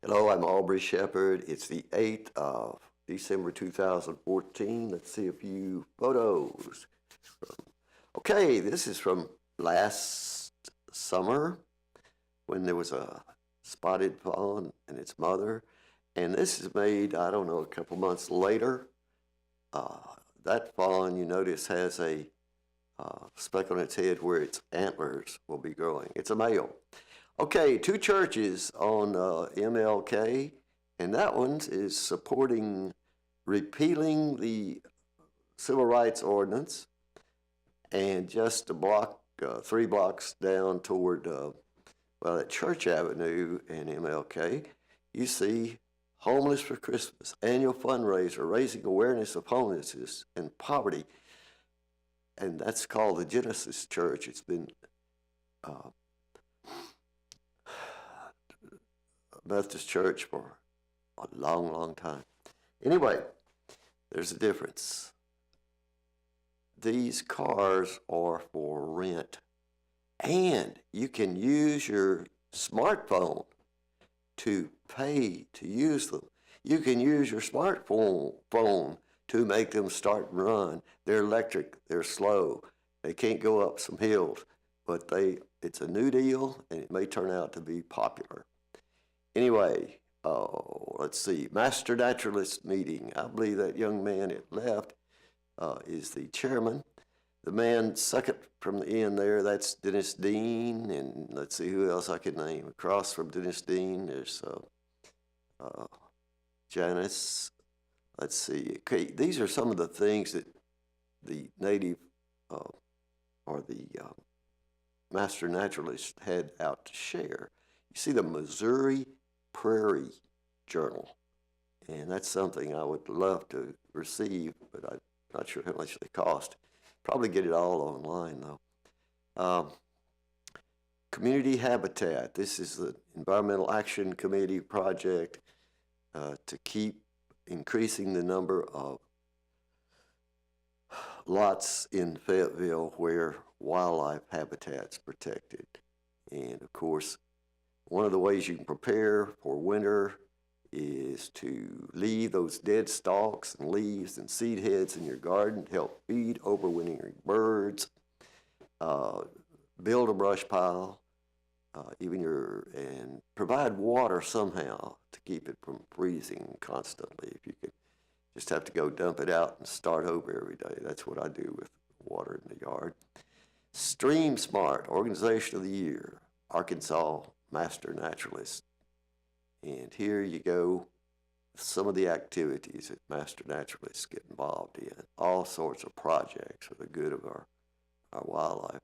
Hello, I'm Aubrey Shepherd. It's the 8th of December 2014. Let's see a few photos. Okay, this is from last summer when there was a spotted fawn and its mother. And this is made, I don't know, a couple months later. That fawn, you notice, has a speck on its head where its antlers will be growing. It's a male. Okay, two churches on MLK, and that one is supporting repealing the Civil Rights Ordinance, and just a block, 3 blocks down toward, at Church Avenue and MLK, you see Homeless for Christmas, annual fundraiser raising awareness of homelessness and poverty, and that's called the Genesis Church. It's been Methodist Church for a long, long time. Anyway, there's a difference. These cars are for rent, and you can use your smartphone to pay to use them. You can use your smartphone to make them start and run. They're electric, they're slow, they can't go up some hills, but it's a new deal, and it may turn out to be popular. Anyway, let's see, Master Naturalist meeting. I believe that young man that left is the chairman. The man second from the end there, that's Dennis Dean, and let's see who else I can name. Across from Dennis Dean, there's Janice. Let's see. Okay, these are some of the things that the native or the Master Naturalist had out to share. You see the Missouri Prairie Journal, and that's something I would love to receive, but I'm not sure how much they cost. Probably get it all online, though. Community Habitat. This is the Environmental Action Committee project to keep increasing the number of lots in Fayetteville where wildlife habitat's protected. And, of course, one of the ways you can prepare for winter is to leave those dead stalks and leaves and seed heads in your garden to help feed overwintering birds, build a brush pile, and provide water somehow to keep it from freezing constantly. If you could just have to go dump it out and start over every day. That's what I do with water in the yard. Stream Smart, Organization of the Year, Arkansas Master Naturalist. And here you go, some of the activities that Master Naturalists get involved in, all sorts of projects for the good of our wildlife.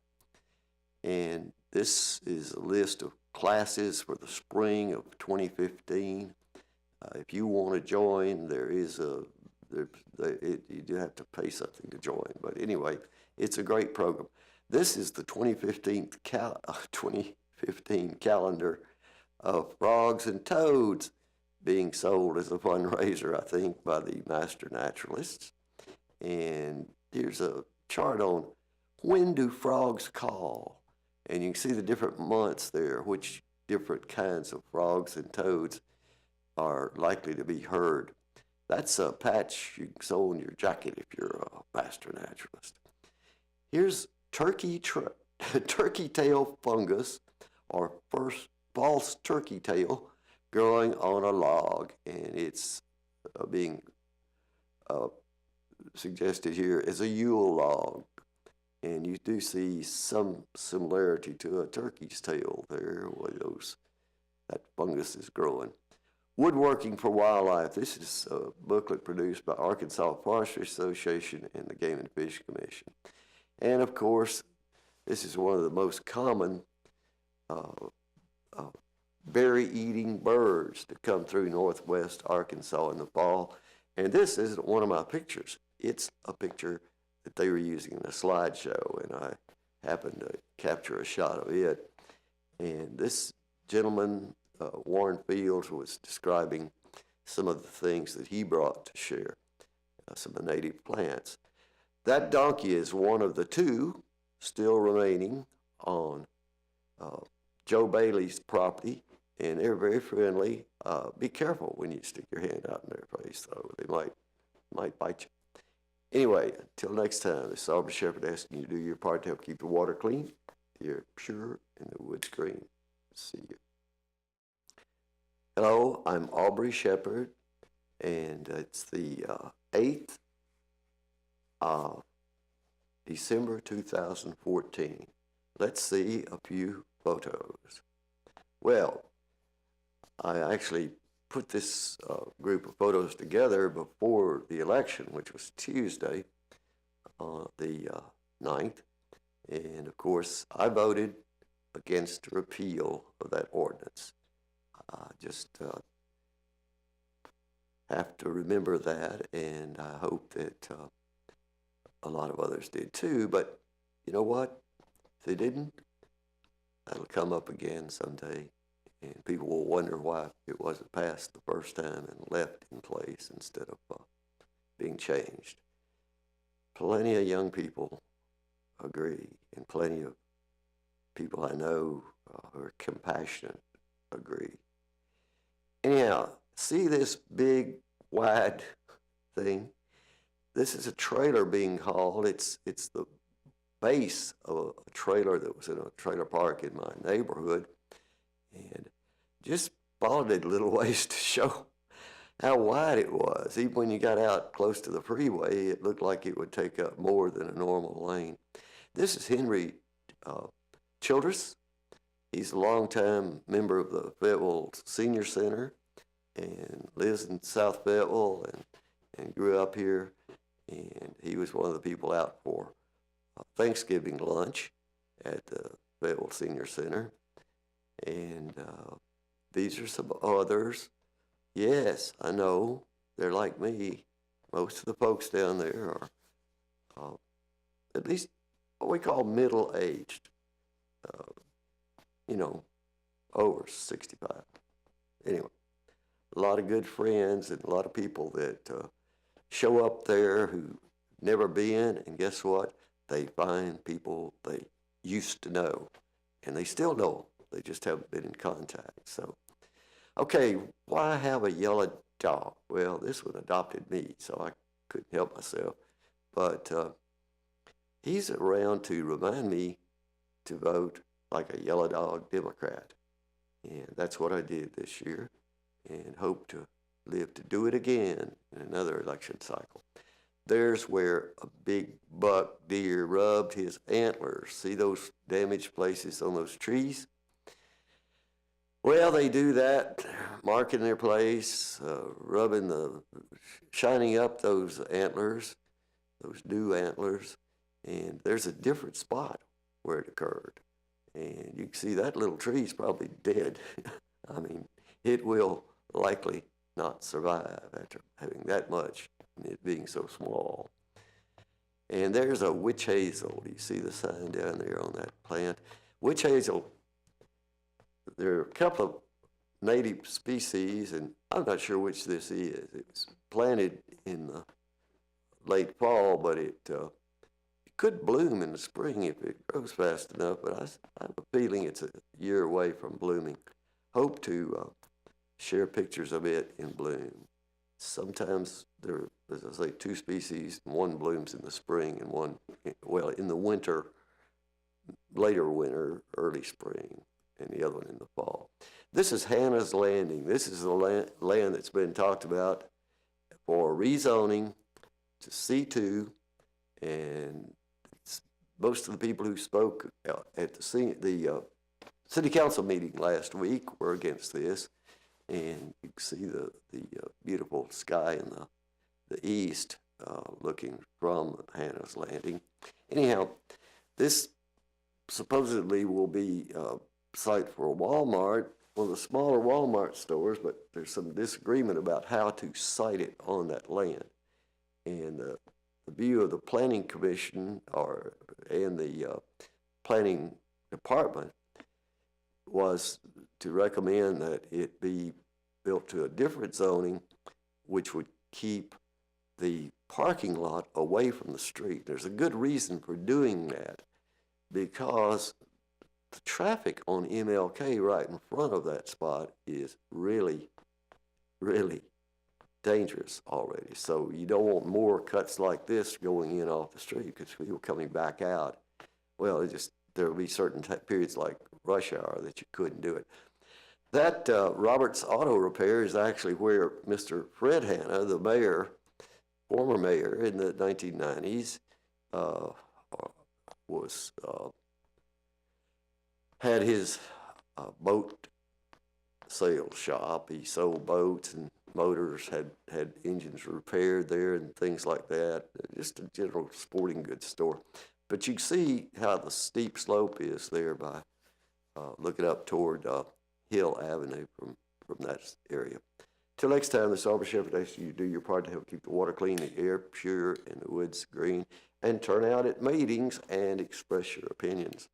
And this is a list of classes for the spring of 2015. If you want to join, you do have to pay something to join. But anyway, it's a great program. This is the 2015 calendar of frogs and toads being sold as a fundraiser, I think, by the Master Naturalists. And here's a chart on when do frogs call. And you can see the different months there, which different kinds of frogs and toads are likely to be heard. That's a patch you can sew on your jacket if you're a Master Naturalist. Here's turkey tail fungus, or false turkey tail, growing on a log, and it's being suggested here as a Yule log. And you do see some similarity to a turkey's tail there, where that fungus is growing. Woodworking for Wildlife. This is a booklet produced by Arkansas Forestry Association and the Game and Fish Commission. And of course, this is one of the most common berry-eating birds that come through northwest Arkansas in the fall. And this isn't one of my pictures. It's a picture that they were using in a slideshow, and I happened to capture a shot of it. And this gentleman, Warren Fields, was describing some of the things that he brought to share, some of the native plants. That donkey is one of the two still remaining on Joe Bailey's property and they're very friendly. Be careful when you stick your hand out in their face, though. They might bite you. Anyway, until next time, this is Aubrey Shepherd asking you to do your part to help keep the water clean, the air pure, and the woods green. See you. Hello, I'm Aubrey Shepherd, and it's the 8th of December 2014. Let's see a few photos. Well, I actually put this group of photos together before the election, which was Tuesday, the 9th. And of course, I voted against repeal of that ordinance. Just have to remember that, and I hope that a lot of others did too. But you know what? If they didn't, that'll come up again someday, and people will wonder why it wasn't passed the first time and left in place instead of being changed. Plenty of young people agree, and plenty of people I know who are compassionate agree. Anyhow, see this big, wide thing? This is a trailer being hauled. It's the base of a trailer that was in a trailer park in my neighborhood, and just followed it a little ways to show how wide it was. Even when you got out close to the freeway, it looked like it would take up more than a normal lane. This is Henry Childress. He's a longtime member of the Fayetteville Senior Center and lives in South Fayetteville and grew up here. And he was one of the people out for Thanksgiving lunch at the Fayetteville Senior Center. And these are some others. Yes, I know, they're like me. Most of the folks down there are at least what we call middle-aged, over 65. Anyway, a lot of good friends and a lot of people that show up there who never been, and guess what? They find people they used to know, and they still know them. They just haven't been in contact. So, okay, why have a yellow dog? Well, this one adopted me, so I couldn't help myself. But he's around to remind me to vote like a yellow dog Democrat. And that's what I did this year, and hope to live to do it again in another election cycle. There's where a big buck deer rubbed his antlers. See those damaged places on those trees? Well, they do that, marking their place, shining up those antlers, those new antlers, and there's a different spot where it occurred. And you can see that little tree is probably dead. I mean, it will likely not survive after having that much, and it being so small. And there's a witch hazel. You see the sign down there on that plant. Witch hazel, there are a couple of native species, and I'm not sure which this is. It was planted in the late fall, but it could bloom in the spring if it grows fast enough, but I have a feeling it's a year away from blooming. Hope to share pictures of it in bloom. Sometimes there, as I say, two species. One blooms in the spring and one, well, in the winter, later winter, early spring, and the other one in the fall. This is Hannah's Landing. This is the land that's been talked about for rezoning to C2, and most of the people who spoke at the city council meeting last week were against this. And you can see the beautiful sky in the east looking from Hannah's Landing. Anyhow, this supposedly will be a site for a Walmart, one of the smaller Walmart stores, but there's some disagreement about how to site it on that land. And the view of the Planning Commission and the Planning Department was to recommend that it be built to a different zoning, which would keep the parking lot away from the street. There's a good reason for doing that, because the traffic on MLK right in front of that spot is really, really dangerous already. So you don't want more cuts like this going in off the street because people coming back out. Well, there will be certain periods like rush hour that you couldn't do it. That Roberts Auto Repair is actually where Mr. Fred Hanna, the mayor, former mayor in the 1990s, had his boat sales shop. He sold boats and motors, had engines repaired there and things like that. Just a general sporting goods store. But you can see how the steep slope is there by looking up toward Hill Avenue from that area. Till next time, this is Aubrey Shepherd asks you to do your part to help keep the water clean, the air pure, and the woods green, and turn out at meetings and express your opinions.